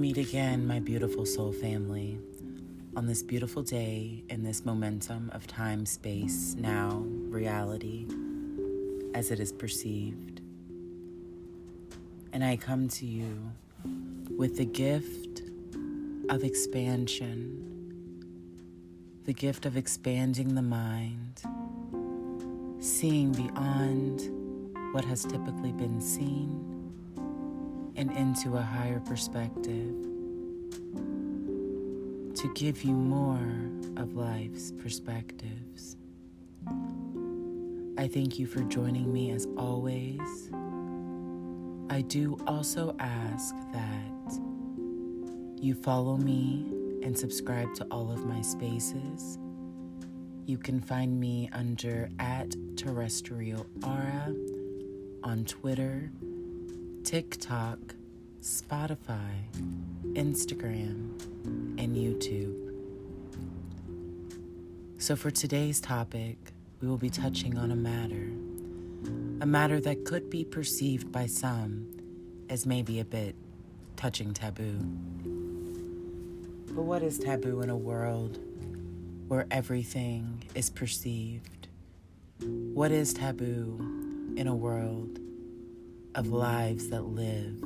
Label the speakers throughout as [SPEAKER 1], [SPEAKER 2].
[SPEAKER 1] meet again, my beautiful soul family, on this beautiful day in this momentum of time, space, now, reality, as it is perceived. And I come to you with the gift of expansion, the gift of expanding the mind, seeing beyond what has typically been seen and into a higher perspective, to give you more of life's perspectives. I thank you for joining me as always. I do also ask that you follow me and subscribe to all of my spaces. You can find me under @terrestrial_aura on Twitter, TikTok, Spotify, Instagram, and YouTube. So for today's topic, we will be touching on a matter that could be perceived by some as maybe a bit touching taboo. But what is taboo in a world where everything is perceived? What is taboo in a world of lives that live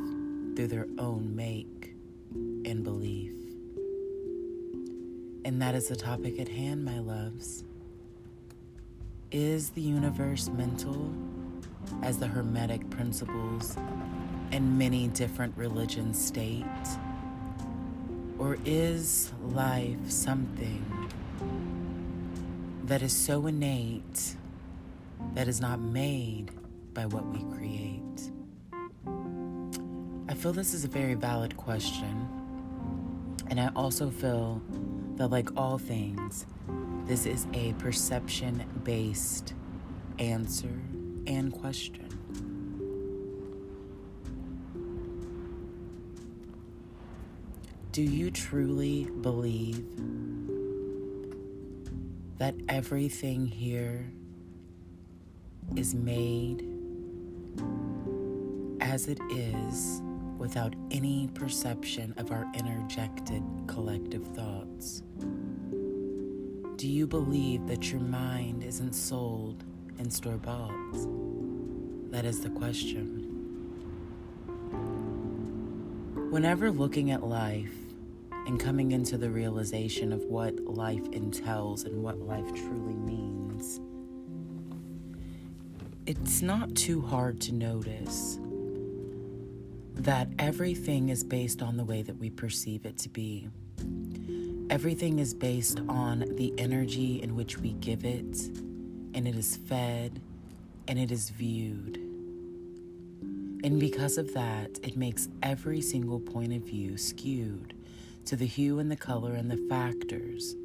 [SPEAKER 1] through their own make and belief? And that is the topic at hand, my loves. Is the universe mental, as the Hermetic principles and many different religions state? Or is life something that is so innate that is not made by what we create? I feel this is a very valid question, and I also feel that, like all things, this is a perception-based answer and question. Do you truly believe that everything here is made as it is, without any perception of our interjected collective thoughts? Do you believe that your mind isn't sold in store-bought? That is the question. Whenever looking at life and coming into the realization of what life entails and what life truly means, it's not too hard to notice that everything is based on the way that we perceive it to be. Everything is based on the energy in which we give it, and it is fed, and it is viewed. And because of that, it makes every single point of view skewed to the hue and the color and the factors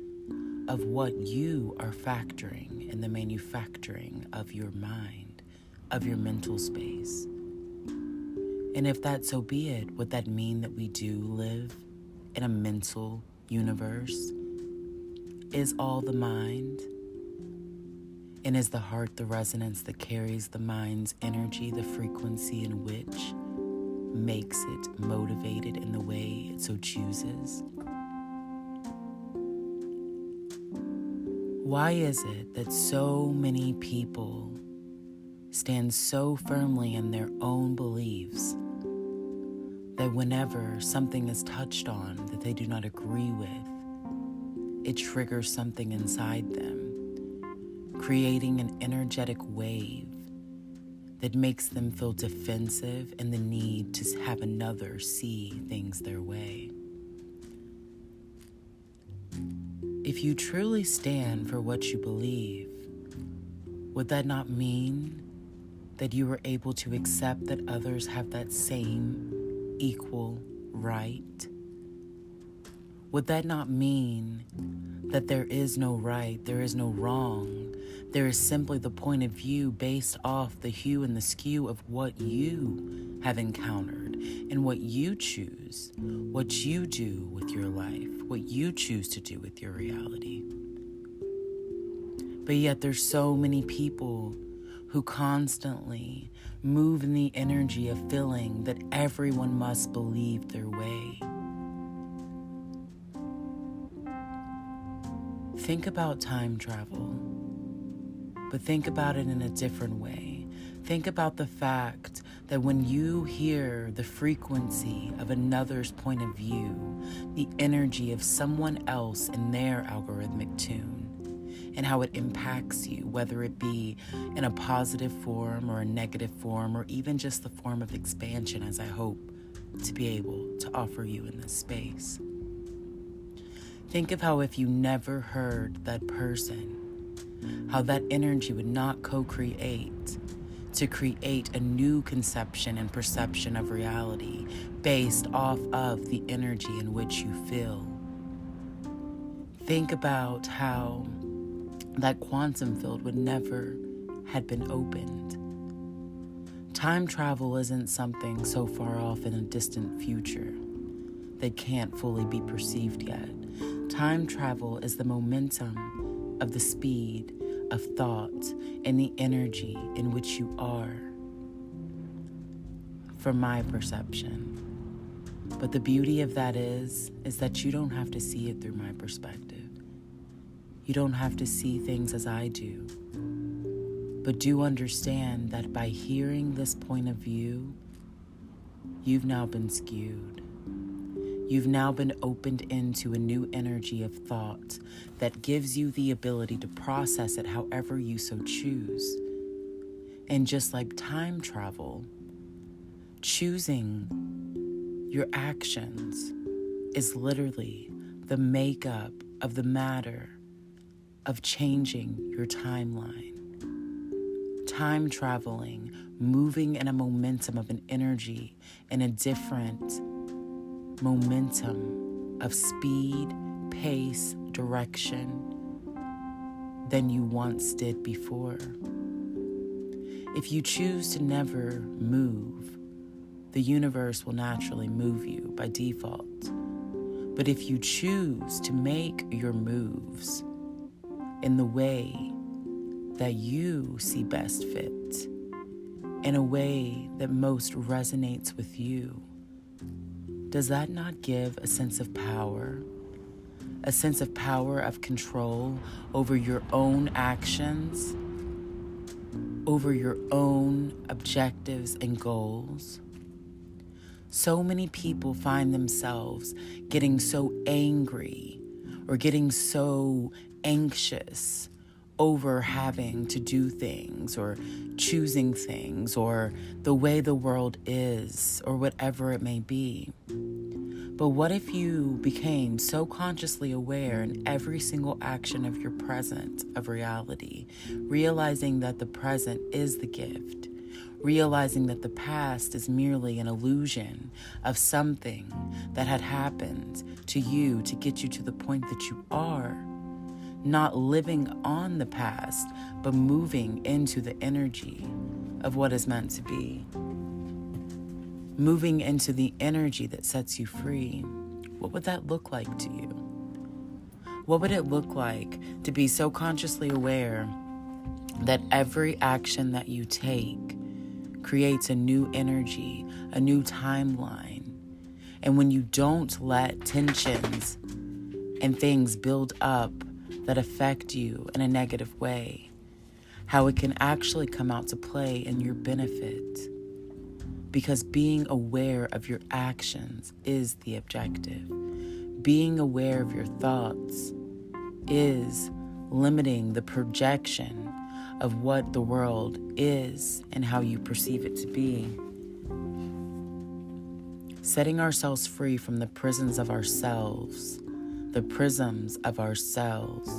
[SPEAKER 1] of what you are factoring in the manufacturing of your mind, of your mental space. And if that so be it, would that mean that we do live in a mental universe? Is all the mind? And is the heart the resonance that carries the mind's energy, the frequency in which makes it motivated in the way it so chooses? Why is it that so many people stand so firmly in their own beliefs that whenever something is touched on that they do not agree with, it triggers something inside them, creating an energetic wave that makes them feel defensive and the need to have another see things their way? If you truly stand for what you believe, would that not mean that you are able to accept that others have that same equal right? Would that not mean that there is no right, there is no wrong, there is simply the point of view based off the hue and the skew of what you have encountered and what you choose, what you do with your life, what you choose to do with your reality? But yet there's so many people who constantly move in the energy of feeling that everyone must believe their way. think about time travel, but think about it in a different way. Think about the fact that when you hear the frequency of another's point of view, the energy of someone else in their algorithmic tune, and how it impacts you, whether it be in a positive form or a negative form, or even just the form of expansion, as I hope to be able to offer you in this space. Think of how if you never heard that person, how that energy would not co-create to create a new conception and perception of reality based off of the energy in which you feel. Think about how that quantum field would never had been opened. Time travel isn't something so far off in a distant future that can't fully be perceived yet. Time travel is the momentum of the speed of thought and the energy in which you are, from my perception. But the beauty of that is that you don't have to see it through my perspective. You don't have to see things as I do. But do understand that by hearing this point of view, you've now been skewed. You've now been opened into a new energy of thought that gives you the ability to process it however you so choose. And just like time travel, choosing your actions is literally the makeup of the matter of changing your timeline. Time traveling, moving in a momentum of an energy in a different momentum of speed, pace, direction than you once did before. If you choose to never move, the universe will naturally move you by default. But if you choose to make your moves in the way that you see best fit, in a way that most resonates with you, does that not give a sense of power? A sense of power of control over your own actions, over your own objectives and goals? So many people find themselves getting so angry or getting so anxious over having to do things or choosing things or the way the world is or whatever it may be. But what if you became so consciously aware in every single action of your present of reality, realizing that the present is the gift, realizing that the past is merely an illusion of something that had happened to you to get you to the point that you are, not living on the past, but moving into the energy of what is meant to be. Moving into the energy that sets you free. What would that look like to you? What would it look like to be so consciously aware that every action that you take creates a new energy, a new timeline? And when you don't let tensions and things build up that affect you in a negative way, how it can actually come out to play in your benefit. Because being aware of your actions is the objective. Being aware of your thoughts is limiting the projection of what the world is and how you perceive it to be. Setting ourselves free from the prisons of ourselves, the prisms of ourselves,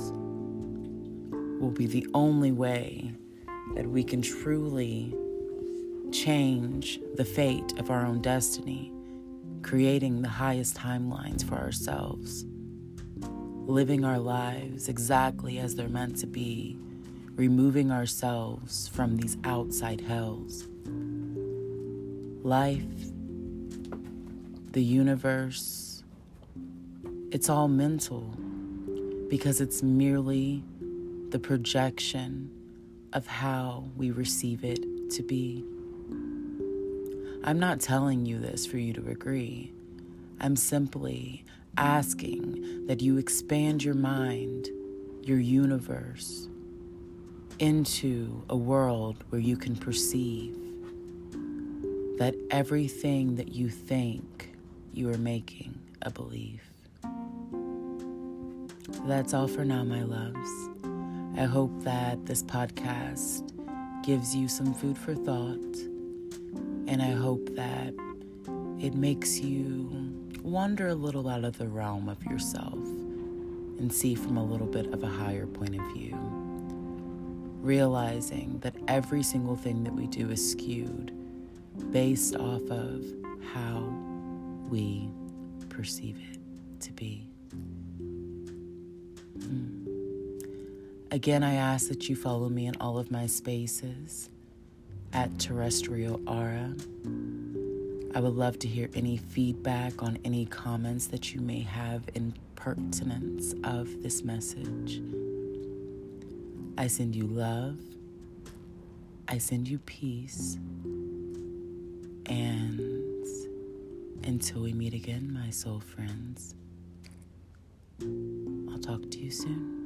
[SPEAKER 1] will be the only way that we can truly change the fate of our own destiny, creating the highest timelines for ourselves, living our lives exactly as they're meant to be, removing ourselves from these outside hells. Life, the universe, it's all mental because it's merely the projection of how we receive it to be. I'm not telling you this for you to agree. I'm simply asking that you expand your mind, your universe into a world where you can perceive that everything that you think you are making a belief. That's all for now, my loves. I hope that this podcast gives you some food for thought, and I hope that it makes you wander a little out of the realm of yourself and see from a little bit of a higher point of view, realizing that every single thing that we do is skewed based off of how we perceive it to be. Again, I ask that you follow me in all of my spaces at Terrestrial Aura. I would love to hear any feedback on any comments that you may have in pertinence of this message. I send you love. I send you peace. And until we meet again, my soul friends, I'll talk to you soon.